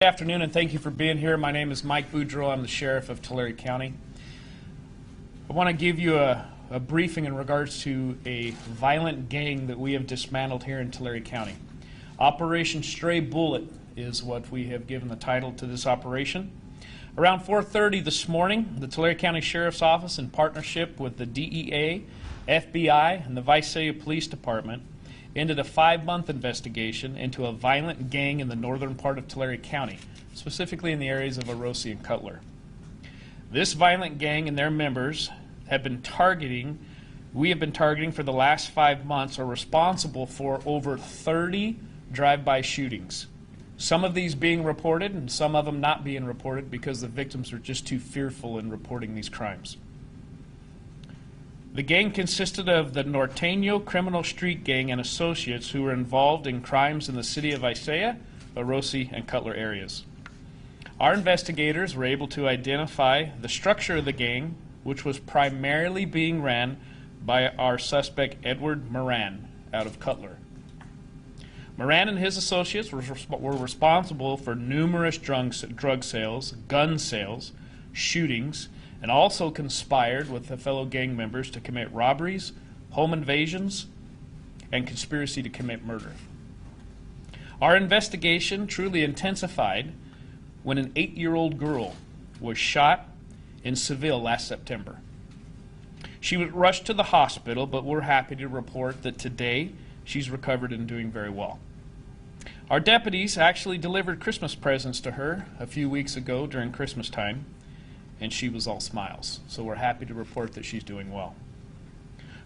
Good afternoon, and thank you for being here. My name is Mike Boudreau. I'm the sheriff of Tulare County. I want to give you a briefing in regards to a violent gang that we have dismantled here in Tulare County. Operation Stray Bullet is what we have given the title to this operation. Around 4:30 this morning, the Tulare County Sheriff's Office, in partnership with the DEA, FBI, and the Visalia Police Department, ended a 5-month investigation into a violent gang in the northern part of Tulare County, specifically in the areas of Orosi and Cutler. This violent gang and their members have been targeting, for the last 5 months, are responsible for over 30 drive-by shootings. Some of these being reported and some of them not being reported because the victims are just too fearful in reporting these crimes. The gang consisted of the Norteño Criminal Street Gang and associates who were involved in crimes in the city of Visalia, Orosi, and Cutler areas. Our investigators were able to identify the structure of the gang, which was primarily being ran by our suspect Edward Moran out of Cutler. Moran and his associates were responsible for numerous drug sales, gun sales, shootings, and also conspired with the fellow gang members to commit robberies, home invasions, and conspiracy to commit murder. Our investigation truly intensified when an 8-year-old girl was shot in Seville last September. She was rushed to the hospital, but we're happy to report that today she's recovered and doing very well. Our deputies actually delivered Christmas presents to her a few weeks ago during Christmas time, and she was all smiles. So we're happy to report that she's doing well.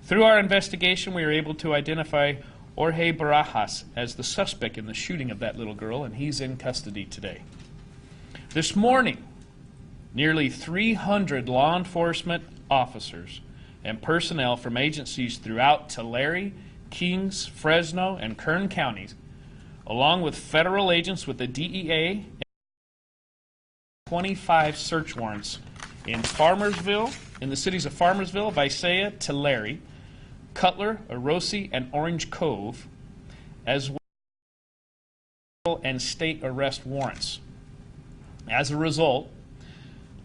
Through our investigation, we were able to identify Jorge Barajas as the suspect in the shooting of that little girl, and he's in custody today. This morning, nearly 300 law enforcement officers and personnel from agencies throughout Tulare, Kings, Fresno, and Kern counties, along with federal agents with the DEA, 25 search warrants in the cities of Farmersville, Visalia, Tulare, Cutler, Orosi, and Orange Cove, as well as state arrest warrants. As a result,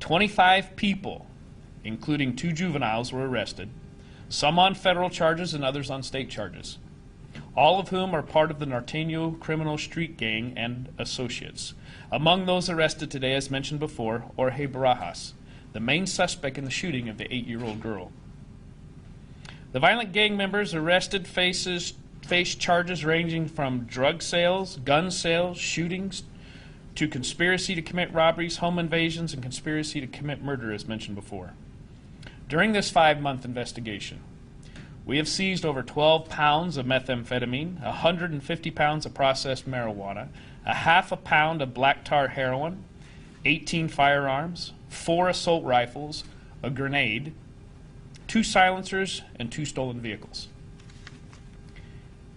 25 people, including 2 juveniles, were arrested, some on federal charges and others on state charges, all of whom are part of the Norteño Criminal Street Gang and associates. Among those arrested today, as mentioned before, Jorge Barajas, the main suspect in the shooting of the 8-year-old girl. The violent gang members arrested face charges ranging from drug sales, gun sales, shootings, to conspiracy to commit robberies, home invasions, and conspiracy to commit murder, as mentioned before. During this 5-month investigation, we have seized over 12 pounds of methamphetamine, 150 pounds of processed marijuana, a half a pound of black tar heroin, 18 firearms, 4 assault rifles, a grenade, 2 silencers, and 2 stolen vehicles.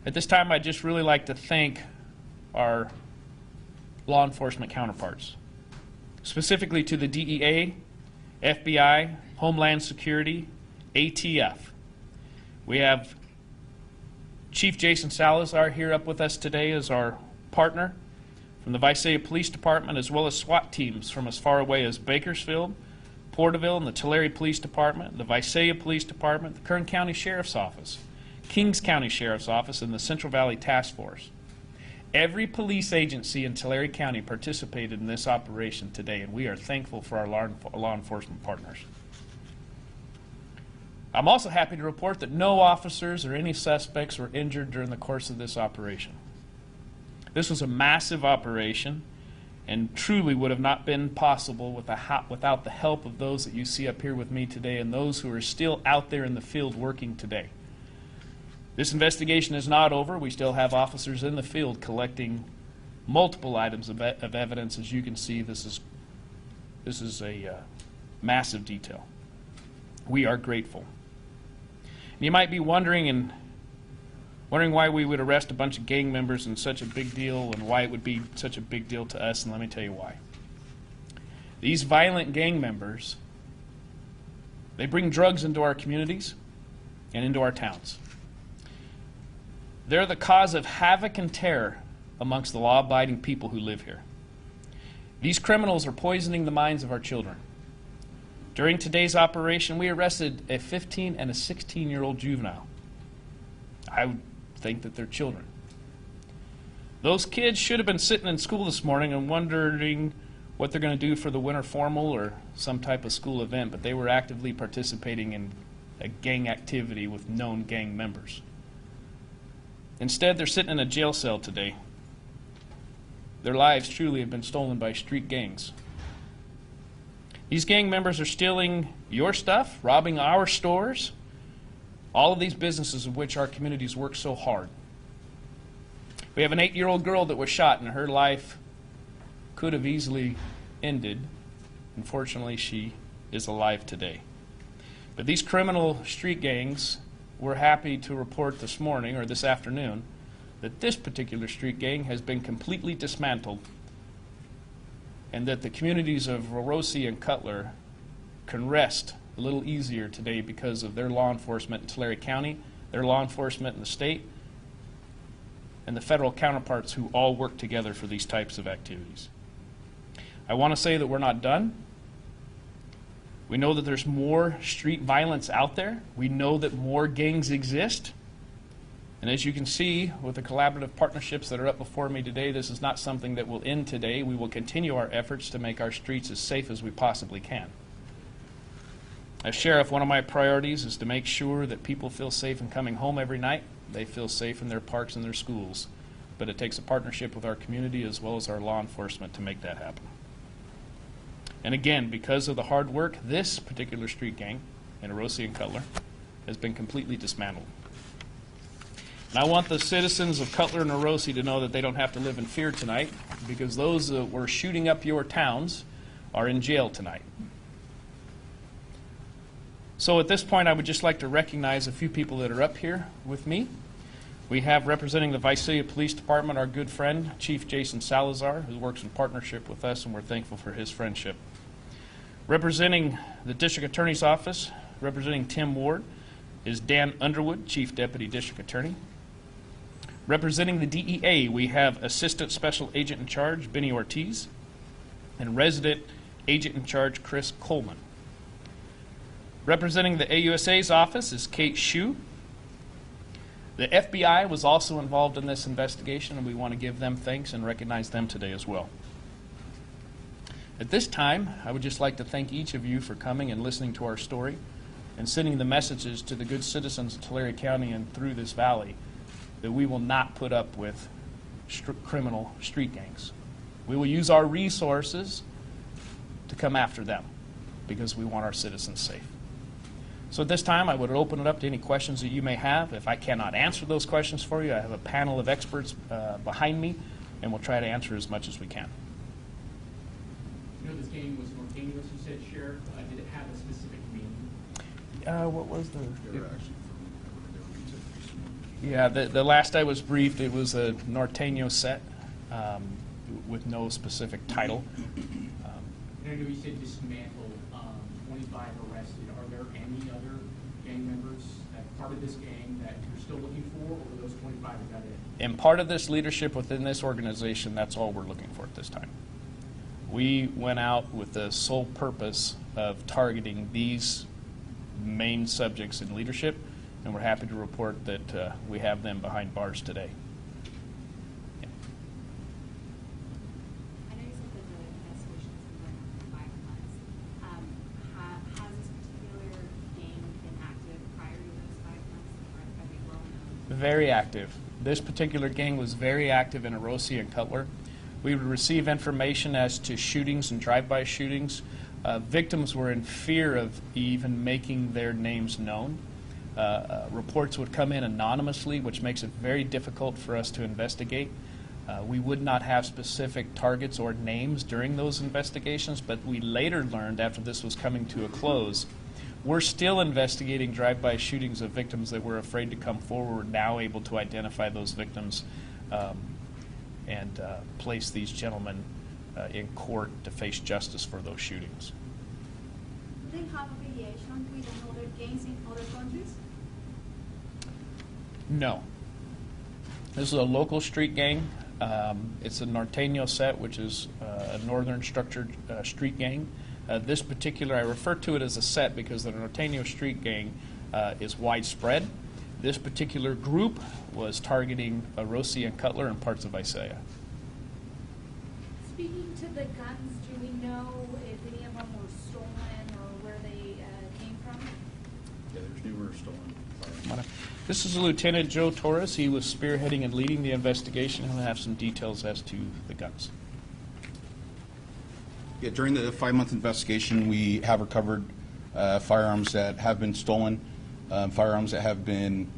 At this time, I'd just really like to thank our law enforcement counterparts, specifically to the DEA, FBI, Homeland Security, ATF. We have Chief Jason Salazar here up with us today as our partner from the Visalia Police Department, as well as SWAT teams from as far away as Bakersfield, Porterville, and the Tulare Police Department, the Visalia Police Department, the Kern County Sheriff's Office, Kings County Sheriff's Office, and the Central Valley Task Force. Every police agency in Tulare County participated in this operation today, and we are thankful for our law enforcement partners. I'm also happy to report that no officers or any suspects were injured during the course of this operation. This was a massive operation and truly would have not been possible without the help of those that you see up here with me today and those who are still out there in the field working today. This investigation is not over. We still have officers in the field collecting multiple items of evidence. As you can see, this is a massive detail. We are grateful. You might be wondering why we would arrest a bunch of gang members in such a big deal and why it would be such a big deal to us, and let me tell you why. These violent gang members, they bring drugs into our communities and into our towns. They're the cause of havoc and terror amongst the law-abiding people who live here. These criminals are poisoning the minds of our children. During today's operation, we arrested a 15 and a 16-year-old juvenile. I would think that they're children. Those kids should have been sitting in school this morning and wondering what they're going to do for the winter formal or some type of school event, but they were actively participating in a gang activity with known gang members. Instead, they're sitting in a jail cell today. Their lives truly have been stolen by street gangs. These gang members are stealing your stuff, robbing our stores, all of these businesses of which our communities work so hard. We have an 8-year-old girl that was shot, and her life could have easily ended. Unfortunately, she is alive today. But these criminal street gangs were happy to report this morning, or this afternoon, that this particular street gang has been completely dismantled, and that the communities of Orosi and Cutler can rest a little easier today because of their law enforcement in Tulare County, their law enforcement in the state, and the federal counterparts who all work together for these types of activities. I want to say that we're not done. We know that there's more street violence out there. We know that more gangs exist. And as you can see with the collaborative partnerships that are up before me today, this is not something that will end today. We will continue our efforts to make our streets as safe as we possibly can. As sheriff, one of my priorities is to make sure that people feel safe in coming home every night. They feel safe in their parks and their schools. But it takes a partnership with our community as well as our law enforcement to make that happen. And again, because of the hard work, this particular street gang in Orosi and Cutler has been completely dismantled. And I want the citizens of Cutler and Orosi to know that they don't have to live in fear tonight, because those that were shooting up your towns are in jail tonight. So at this point, I would just like to recognize a few people that are up here with me. We have, representing the Visalia Police Department, our good friend, Chief Jason Salazar, who works in partnership with us, and we're thankful for his friendship. Representing the District Attorney's Office, representing Tim Ward, is Dan Underwood, Chief Deputy District Attorney. Representing the DEA, we have Assistant Special Agent in Charge, Benny Ortiz, and Resident Agent in Charge, Chris Coleman. Representing the AUSA's office is Kate Shue. The FBI was also involved in this investigation, and we want to give them thanks and recognize them today as well. At this time, I would just like to thank each of you for coming and listening to our story and sending the messages to the good citizens of Tulare County and through this valley that we will not put up with criminal street gangs. We will use our resources to come after them because we want our citizens safe. So at this time, I would open it up to any questions that you may have. If I cannot answer those questions for you, I have a panel of experts behind me, and we'll try to answer as much as we can. You know, this game was spontaneous, you said, Sheriff. Did it have a specific meaning? What was the... Yeah, the last I was briefed, it was a Norteño set with no specific title. I know you said dismantled, 25 arrested. Are there any other gang members that part of this gang that you're still looking for, or are those 25, is that it? And part of this leadership within this organization, that's all we're looking for at this time. We went out with the sole purpose of targeting these main subjects in leadership, and we're happy to report that we have them behind bars today. I know you said that the investigation's been going on for 5 months. Has this particular gang been active prior to those 5 months? Or are they well known? Very active. This particular gang was very active in Orosi and Cutler. We would receive information as to shootings and drive-by shootings. Victims were in fear of even making their names known. Reports would come in anonymously, which makes it very difficult for us to investigate. We would not have specific targets or names during those investigations, but we later learned, after this was coming to a close, we're still investigating drive-by shootings of victims that were afraid to come forward. We're now able to identify those victims and place these gentlemen in court to face justice for those shootings. Do they have affiliation with other gangs in other countries? No. This is a local street gang. It's a Norteño set, which is a northern structured street gang. This particular, I refer to it as a set because the Norteño street gang is widespread. This particular group was targeting Rossi and Cutler and parts of Visalia. Speaking to the guns, do we know if any of them were stolen or where they came from? Yeah, there's numerous stolen. This is Lieutenant Joe Torres. He was spearheading and leading the investigation. He'll have some details as to the guns. Yeah, during the 5-month investigation, we have recovered firearms that have been stolen, firearms that have been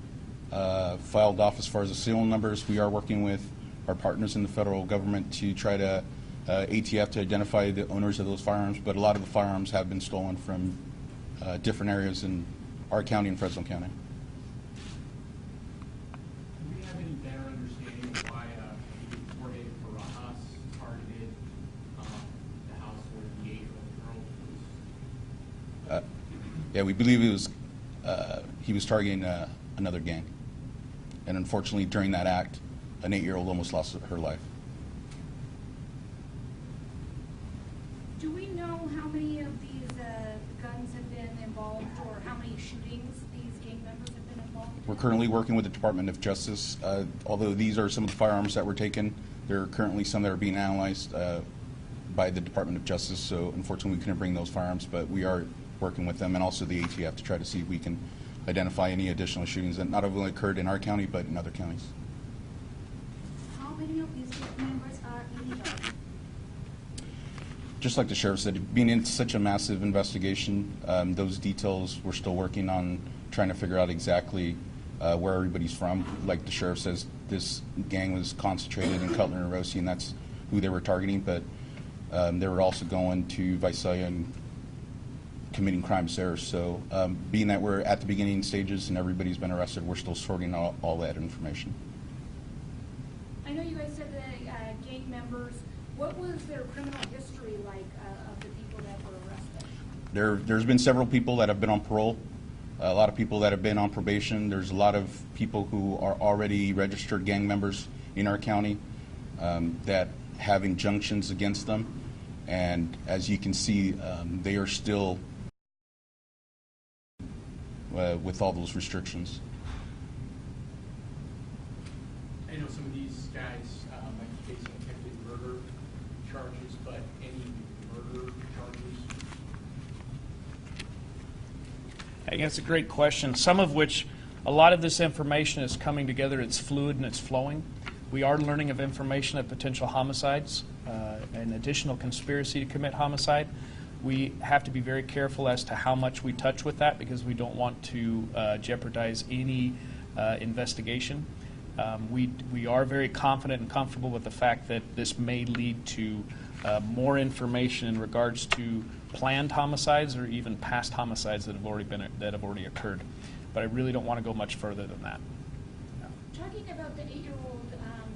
filed off as far as the serial numbers. We are working with our partners in the federal government to try to ATF to identify the owners of those firearms, but a lot of the firearms have been stolen from different areas in our county and Fresno County. Do we have any better understanding of why he reported for us targeted the house where the 8-year-old girl was? Yeah, we believe he was targeting another gang, and unfortunately, during that act, an 8-year-old almost lost her life. Do we know how many of these guns have been involved or how many shootings these gang members have been involved in? We're currently working with the Department of Justice. Although these are some of the firearms that were taken, there are currently some that are being analyzed by the Department of Justice, so unfortunately we couldn't bring those firearms, but we are working with them and also the ATF to try to see if we can identify any additional shootings that not only occurred in our county but in other counties. How many of these gang members are illegal? Just like the sheriff said, being in such a massive investigation, those details we're still working on trying to figure out exactly where everybody's from. Like the sheriff says, this gang was concentrated in Cutler and Rossi, and that's who they were targeting, but they were also going to Visalia and committing crimes there. So being that we're at the beginning stages and everybody's been arrested, we're still sorting out all that information. I know you guys said the gang members, what was their criminal history like of the people that were arrested? There's been several people that have been on parole, a lot of people that have been on probation. There's a lot of people who are already registered gang members in our county that have injunctions against them. And as you can see, they are still with all those restrictions. I know some of these guys might be facing attempted murder charges, but any murder charges? I think that's a great question, some of which, a lot of this information is coming together. It's fluid and it's flowing. We are learning of information of potential homicides, an additional conspiracy to commit homicide. We have to be very careful as to how much we touch with that because we don't want to jeopardize any investigation. We are very confident and comfortable with the fact that this may lead to more information in regards to planned homicides or even past homicides that have already occurred. But I really don't want to go much further than that. Talking about the 8-year-old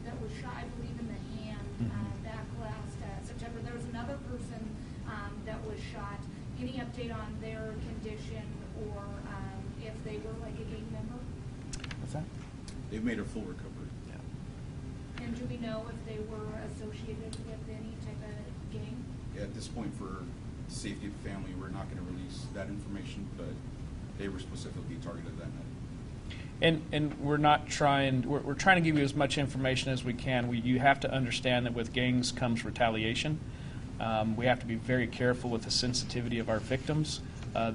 that was shot, I believe, in the hand back last September, there was another person that was shot. Any update on their condition or if they were like a gang member? What's that? They've made a full recovery. Yeah. And do we know if they were associated with any type of gang? Yeah, at this point, for the safety of the family, we're not going to release that information, but they were specifically targeted that night. And we're not trying. We're trying to give you as much information as we can. You have to understand that with gangs comes retaliation. We have to be very careful with the sensitivity of our victims.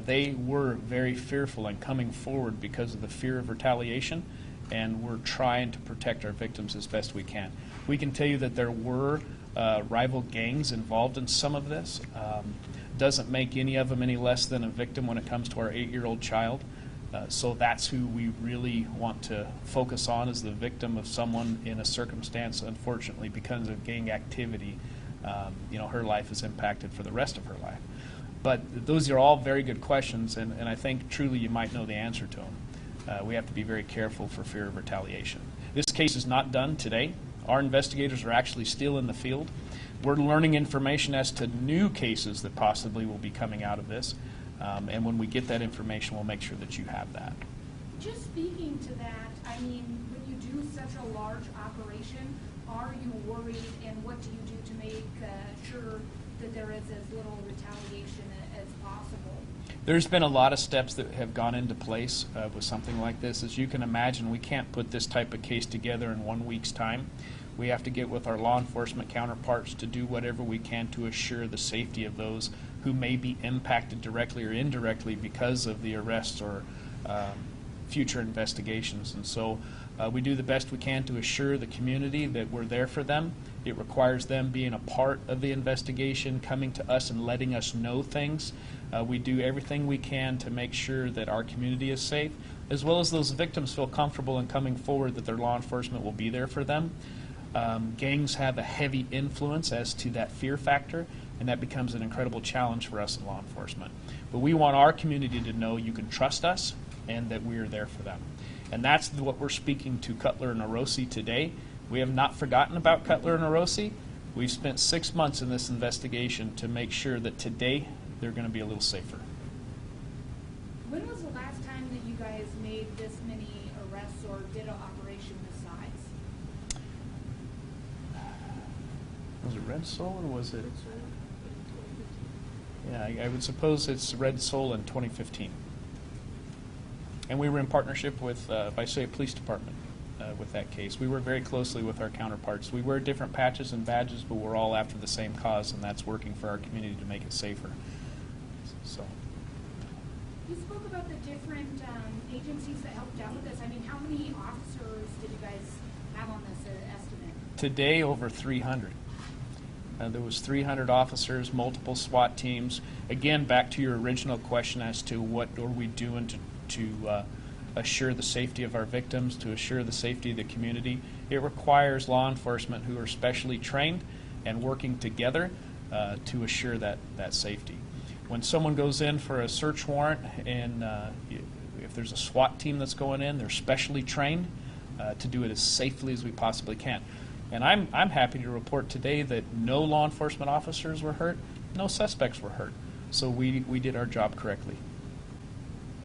They were very fearful and coming forward because of the fear of retaliation, and we're trying to protect our victims as best we can. We can tell you that there were rival gangs involved in some of this. Doesn't make any of them any less than a victim when it comes to our 8-year-old child. So that's who we really want to focus on as the victim of someone in a circumstance, unfortunately, because of gang activity. Her life is impacted for the rest of her life. But those are all very good questions, and I think truly you might know the answer to them. We have to be very careful for fear of retaliation. This case is not done today. Our investigators are actually still in the field. We're learning information as to new cases that possibly will be coming out of this. And when we get that information, we'll make sure that you have that. Just speaking to that, I mean, when you do such a large operation, are you worried, and what do you do to make sure that there is as little retaliation as possible? There's been a lot of steps that have gone into place with something like this. As you can imagine, we can't put this type of case together in 1 week's time. We have to get with our law enforcement counterparts to do whatever we can to assure the safety of those who may be impacted directly or indirectly because of the arrests or future investigations. And so we do the best we can to assure the community that we're there for them. It requires them being a part of the investigation, coming to us and letting us know things. We do everything we can to make sure that our community is safe, as well as those victims feel comfortable in coming forward that their law enforcement will be there for them. Gangs have a heavy influence as to that fear factor, and that becomes an incredible challenge for us in law enforcement. But we want our community to know you can trust us and that we are there for them. And that's what we're speaking to Cutler and Orosi today. We have not forgotten about Cutler and Orosi. We've spent 6 months in this investigation to make sure that today they're going to be a little safer. When was the last time that you guys made this many arrests or did an operation this size? Was it Red Soul or was it? Yeah, I would suppose it's Red Soul in 2015. And we were in partnership with Visalia Police Department with that case. We work very closely with our counterparts. We wear different patches and badges, but we're all after the same cause, and that's working for our community to make it safer. So. You spoke about the different agencies that helped out with this. I mean, how many officers did you guys have on this estimate? Today, over 300. There was 300 officers, multiple SWAT teams. Again, back to your original question as to what are we doing to assure the safety of our victims, to assure the safety of the community. It requires law enforcement who are specially trained and working together to assure that safety. When someone goes in for a search warrant and if there's a SWAT team that's going in, they're specially trained to do it as safely as we possibly can. And I'm happy to report today that no law enforcement officers were hurt, no suspects were hurt. So we did our job correctly.